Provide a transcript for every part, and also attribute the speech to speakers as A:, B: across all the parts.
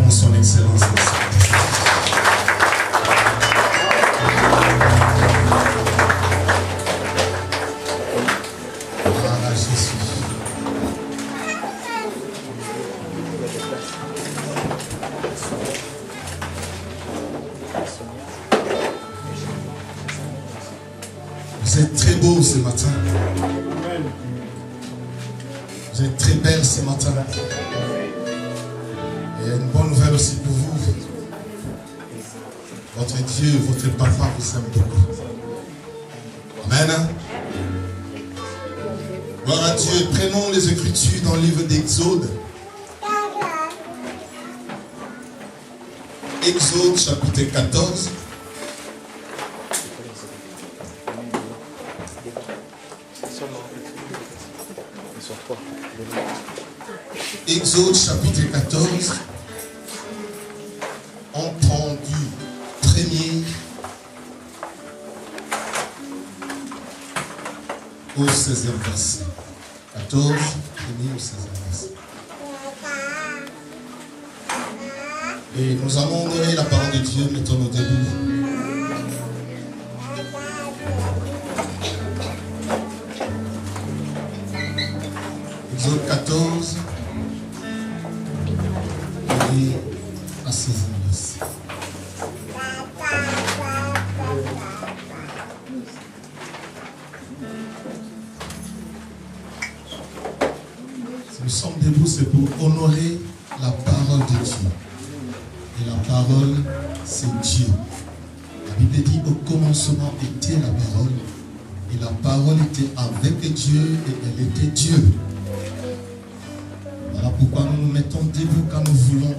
A: Acclamons son excellence. Voilà Jésus. Vous êtes très beau ce matin. Vous êtes très belle ce matin. Et une bonne nouvelle aussi pour vous. Votre Dieu, votre papa vous aime beaucoup. Amen. Gloire à Dieu. Prenons les Écritures dans le livre d'Exode. Exode chapitre 14. Exode chapitre 14. On prend du premier au 16e verset. 14, premier au 16e verset. Et nous allons donner la parole de Dieu, mettons-nous debout. Exode 14, et à 16e verset. Si nous sommes debout, c'est pour honorer la parole de Dieu. Et la parole, c'est Dieu. La Bible dit au commencement était la parole. Et la parole était avec Dieu et elle était Dieu. Voilà pourquoi nous nous mettons debout quand nous voulons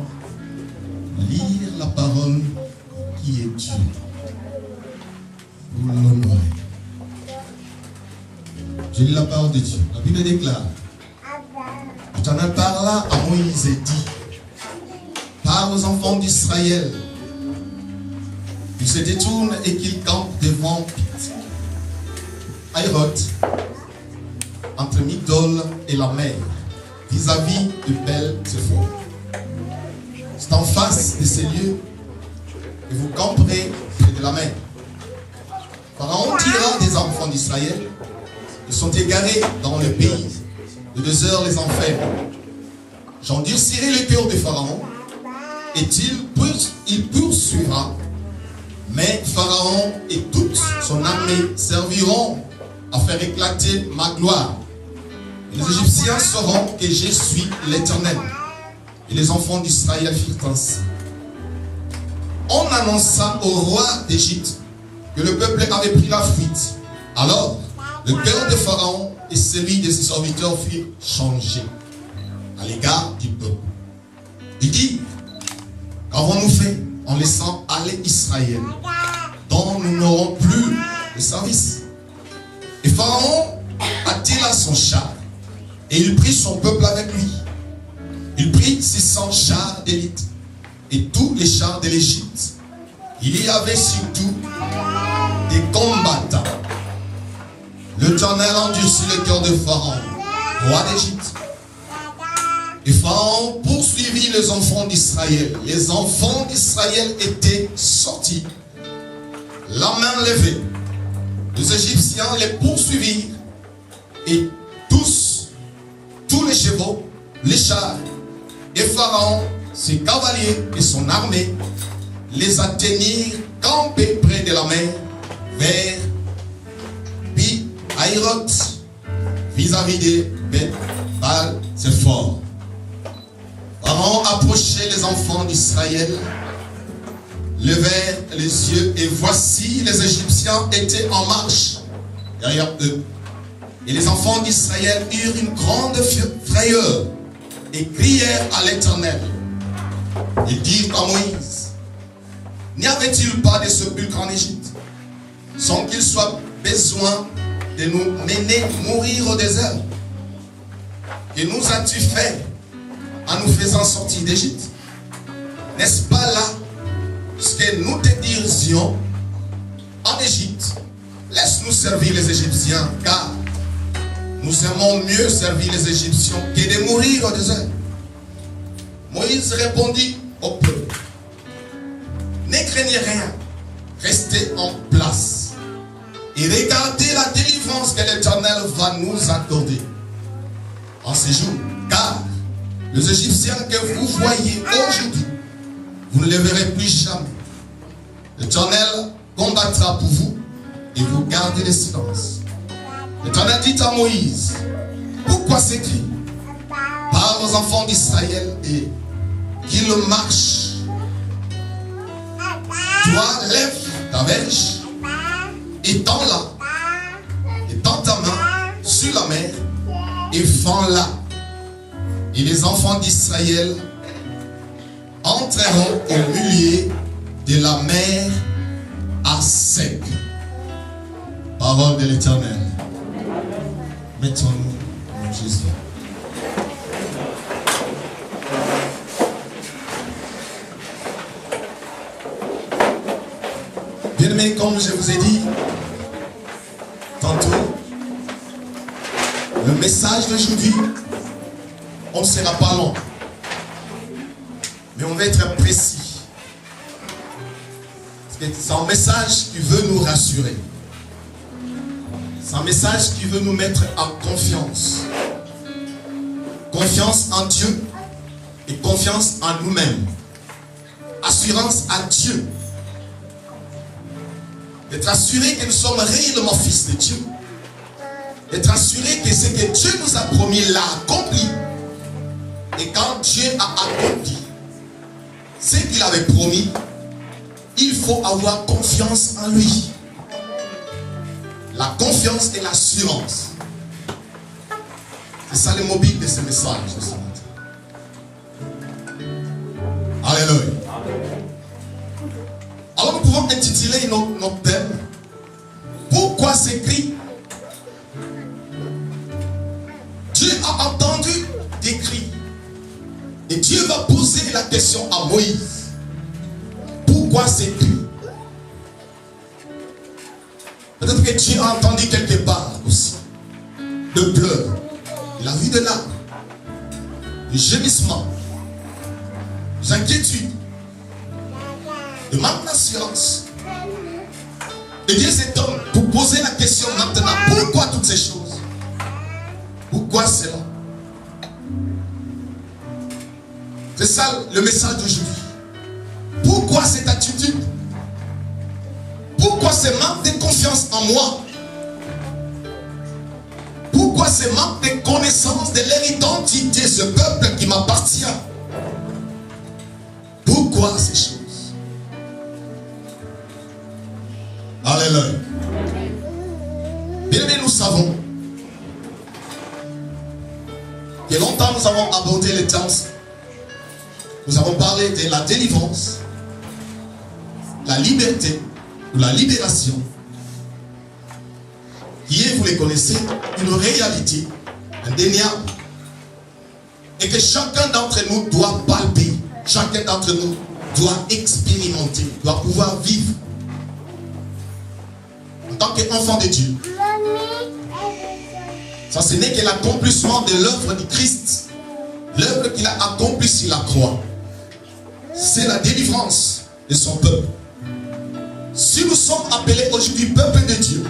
A: lire la parole qui est Dieu. Pour l'honorer. Je lis la parole de Dieu. La Bible déclare. L'Éternel parla à Moïse et dit: parle aux enfants d'Israël qu'ils se détournent et qu'ils campent devant Aïroth, entre Migdol et la mer, vis-à-vis de Bel-Zéphon. C'est en face de ces lieux et vous camperez près de la mer. Pharaon tira des enfants d'Israël. Ils sont égarés dans le pays. De 2 heures les enferment. J'endurcirai le cœur de Pharaon et il poursuivra. Mais Pharaon et toute son armée serviront à faire éclater ma gloire. Et les Égyptiens sauront que je suis l'Éternel. Et les enfants d'Israël firent ainsi. On annonça au roi d'Égypte que le peuple avait pris la fuite. Alors, le cœur de Pharaon et celui de ses serviteurs furent changés à l'égard du peuple. Il dit: qu'avons-nous fait en laissant aller Israël, dont nous n'aurons plus de service? Et Pharaon attila son char, et il prit son peuple avec lui. Il prit 600 chars d'élite, et tous les chars de l'Égypte. Il y avait surtout des combattants. L'Éternel endurcit le cœur de Pharaon, roi d'Égypte. Et Pharaon poursuivit les enfants d'Israël. Les enfants d'Israël étaient sortis, la main levée. Les Égyptiens les poursuivirent. Et tous les chevaux, les chars, et Pharaon, ses cavaliers et son armée, les atteignirent campés près de la mer, vers Aïroth, vis-à-vis de Bel-Zéphon. Pharaon approchait les enfants d'Israël, levèrent les yeux, et voici les Égyptiens étaient en marche derrière eux. Et les enfants d'Israël eurent une grande frayeur et crièrent à l'Éternel. Ils dirent à Moïse: n'y avait-il pas de sépulcre en Égypte, sans qu'il soit besoin de nous mener mourir au désert? Que nous as-tu fait en nous faisant sortir d'Égypte? N'est-ce pas là ce que nous te disions en Égypte? Laisse-nous servir les Égyptiens, car nous aimons mieux servir les Égyptiens que de mourir au désert. Moïse répondit: au peuple. Ne craignez rien. Restez en place. Et regardez la délivrance que l'Éternel va nous accorder en ces jours. Car les Égyptiens que vous voyez aujourd'hui, vous ne les verrez plus jamais. L'Éternel combattra pour vous et vous gardez le silence. L'Éternel dit à Moïse, pourquoi ces cris? Parle aux enfants d'Israël et qu'ils marchent. Toi, lève ta verge, étends-la, étends ta main sur la mer et fends-la. Et les enfants d'Israël entreront au milieu de la mer à sec. Parole de l'Éternel. Mettons-nous en Jésus. Bien-aimés, comme je vous ai dit tantôt, le message d'aujourd'hui, on ne sera pas long, mais on va être précis. C'est un message qui veut nous rassurer. C'est un message qui veut nous mettre en confiance. Confiance en Dieu et confiance en nous-mêmes. Assurance à Dieu. D'être assuré que nous sommes réellement fils de Dieu. D'être assuré que ce que Dieu nous a promis l'a accompli. Et quand Dieu a accompli ce qu'il avait promis, il faut avoir confiance en lui. La confiance et l'assurance. C'est ça le mobile de ce message de ce matin. Alléluia. Alors nous pouvons intituler notre thème. Pourquoi ces cris? Dieu a entendu des cris. Et Dieu va poser la question à Moïse. Pourquoi ces cris? Peut-être que Dieu a entendu quelque part aussi de pleurs. Il a vu de larmes, de gémissements, des inquiétudes, de manque d'assurance. Et Dieu s'étonne pour poser la question maintenant. Pourquoi toutes ces choses? Pourquoi cela? C'est ça le message d'aujourd'hui. Pourquoi cette attitude? Pourquoi ce manque de confiance en moi? Pourquoi ce manque de connaissance de leur identité, ce peuple qui m'appartient? Pourquoi ces choses? Alléluia. Bien aimé, nous savons que longtemps nous avons abordé les temps. Nous avons parlé de la délivrance, la liberté ou la libération, qui est, vous les connaissez, une réalité indéniable. Et que chacun d'entre nous doit palper, chacun d'entre nous doit expérimenter, doit pouvoir vivre. En tant qu'enfant de Dieu. Ça, ce n'est que l'accomplissement de l'œuvre du Christ. L'œuvre qu'il a accomplie sur la croix. C'est la délivrance de son peuple. Si nous sommes appelés aujourd'hui peuple de Dieu,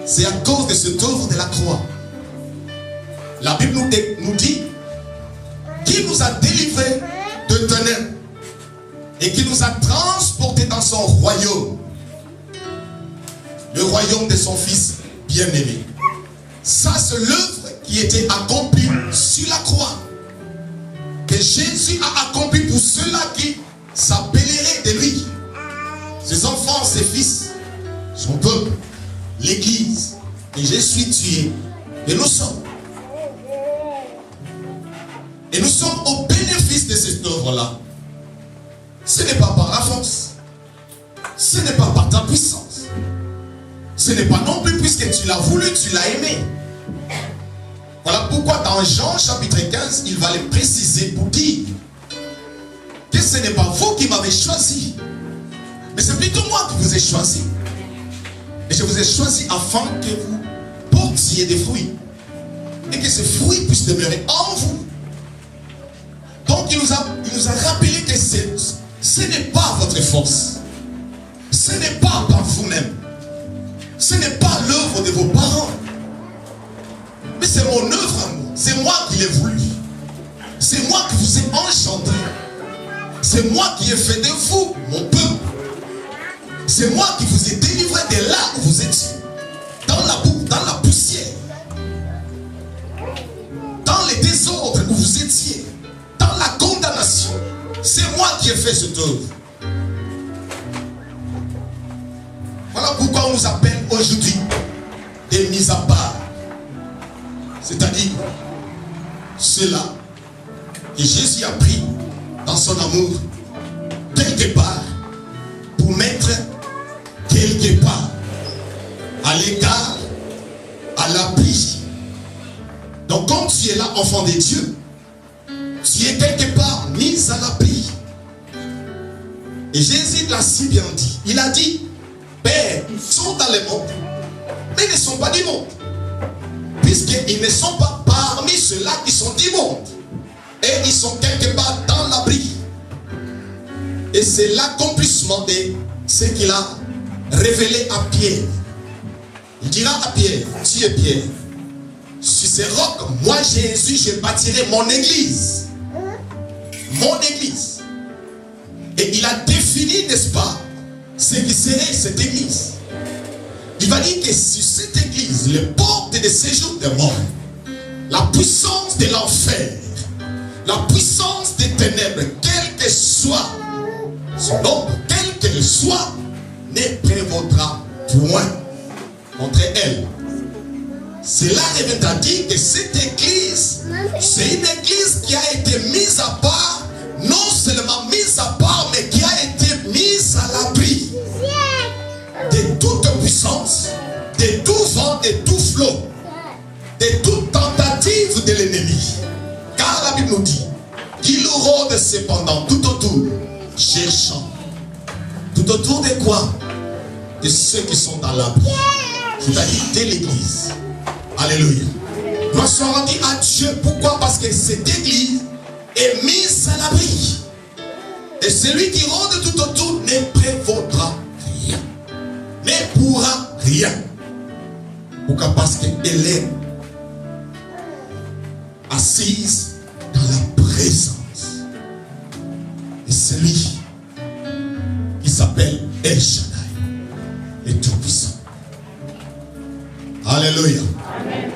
A: c'est à cause de cette œuvre de la croix. La Bible nous dit qu'il nous a délivrés de ténèbres et qu'il nous a transportés dans son royaume. Le royaume de son Fils bien-aimé. Ça, c'est l'œuvre qui était accomplie sur la croix. Que Jésus a accompli pour ceux-là qui s'appelleraient de lui. Ses enfants, ses fils, son peuple, l'église. Et je suis tué. Et nous sommes. Et nous sommes au bénéfice de cette œuvre-là. Ce n'est pas par la force. Ce n'est pas par ta puissance. Ce n'est pas non plus puisque tu l'as voulu, tu l'as aimé. Voilà pourquoi dans Jean chapitre 15, il va le préciser pour dire que ce n'est pas vous qui m'avez choisi, mais c'est plutôt moi qui vous ai choisi. Et je vous ai choisi afin que vous portiez des fruits. Et que ces fruits puissent demeurer en vous. Donc il nous a rappelé que que ce n'est pas votre force. Ce n'est pas par vous-même. Ce n'est pas l'œuvre de vos parents. Mais c'est mon œuvre à moi. C'est moi qui l'ai voulu. C'est moi qui vous ai enchanté. C'est moi qui ai fait de vous mon peuple. C'est moi qui vous ai délivré de là où vous étiez. Dans la boue, dans la poussière. Dans les désordres où vous étiez. Dans la condamnation. C'est moi qui ai fait cette œuvre. Voilà pourquoi on nous appelle aujourd'hui des mis à part. C'est-à-dire ceux-là que Jésus a pris dans son amour quelque part pour mettre quelque part à l'écart, à l'abri. Donc quand tu es là, enfant de Dieu, tu es quelque part mis à l'abri. Et Jésus l'a si bien dit. Il a dit, Père, ils sont dans le monde, mais ils ne sont pas du monde. Puisqu'ils ne sont pas parmi ceux-là qui sont du monde. Et ils sont quelque part dans l'abri. Et c'est l'accomplissement de ce qu'il a révélé à Pierre. Il dira à Pierre, tu es Pierre. Sur ces rocs, moi Jésus, je bâtirai mon église. Mon église. Et il a défini, n'est-ce pas, ce qui serait cette église. Il va dire que sur cette église, les portes de séjour des morts, la puissance de l'enfer, la puissance des ténèbres, quel que soit son nombre, quel qu'elle soit, ne prévaudra point contre elle. Cela revient à dire que cette église, c'est une église qui a été mise à part, non seulement mise à part, mais qui a été mise à l'abri de toute puissance, de tout vent, de tout flot, de toute tentative de l'ennemi. Car la Bible nous dit qu'il rôde cependant tout autour, cherchant. Tout autour de quoi? De ceux qui sont dans l'abri, c'est-à-dire de l'église. Alléluia. Gloire soit rendue à Dieu. Pourquoi? Parce que cette église est mise à l'abri. Et celui qui rôde tout autour ne prévaudra rien. Ne pourra rien. Pourquoi? Parce qu'elle est assise dans la présence. Et celui qui s'appelle El Shaddai, le Tout-Puissant. Alléluia. Amen.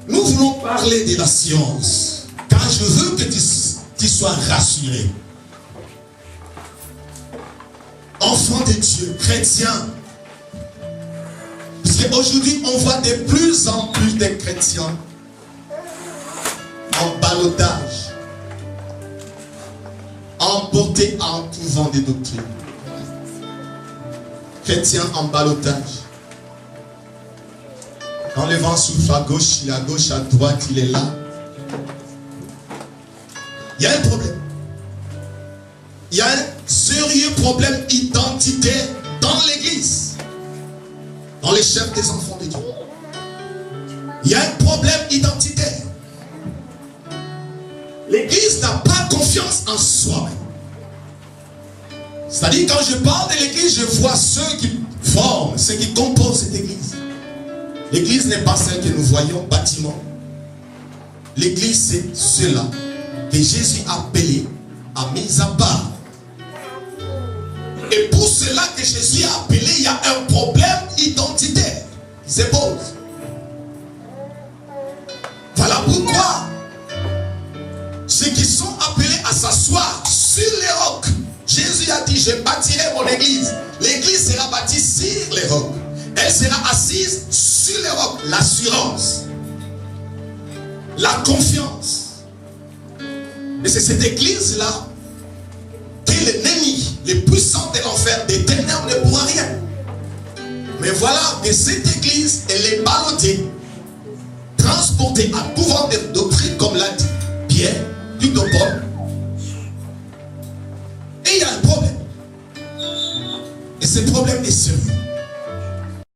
A: Nous voulons parler de la science, car je veux que tu sois rassuré. Enfant de Dieu, chrétien. Parce qu'aujourd'hui, on voit de plus en plus de chrétiens en ballottage, emportés en tout vent des doctrines. Chrétiens en ballottage. Quand le vent souffle à gauche, il est à gauche, à droite, il est là. Il y a un problème. Il y a un sérieux problème identitaire dans l'église, dans les chefs des enfants de Dieu. Il y a un problème identitaire. L'église n'a pas confiance en soi-même. C'est-à-dire, quand je parle de l'église, je vois ceux qui forment, ceux qui composent cette église. L'église n'est pas celle que nous voyons, bâtiment. L'église, c'est cela que Jésus a appelé à mise à part. Et pour cela que Jésus a appelé, il y a un problème identitaire qui se pose. Voilà pourquoi ceux qui sont appelés à s'asseoir sur les rocs, Jésus a dit, je bâtirai mon église. L'église sera bâtie sur les rocs. Elle sera assise sur les rocs. L'assurance, la confiance. Et c'est cette église-là que l'ennemi, les puissants de l'enfer, des ténèbres ne pourra rien. Mais voilà que cette église, elle est ballottée, transportée à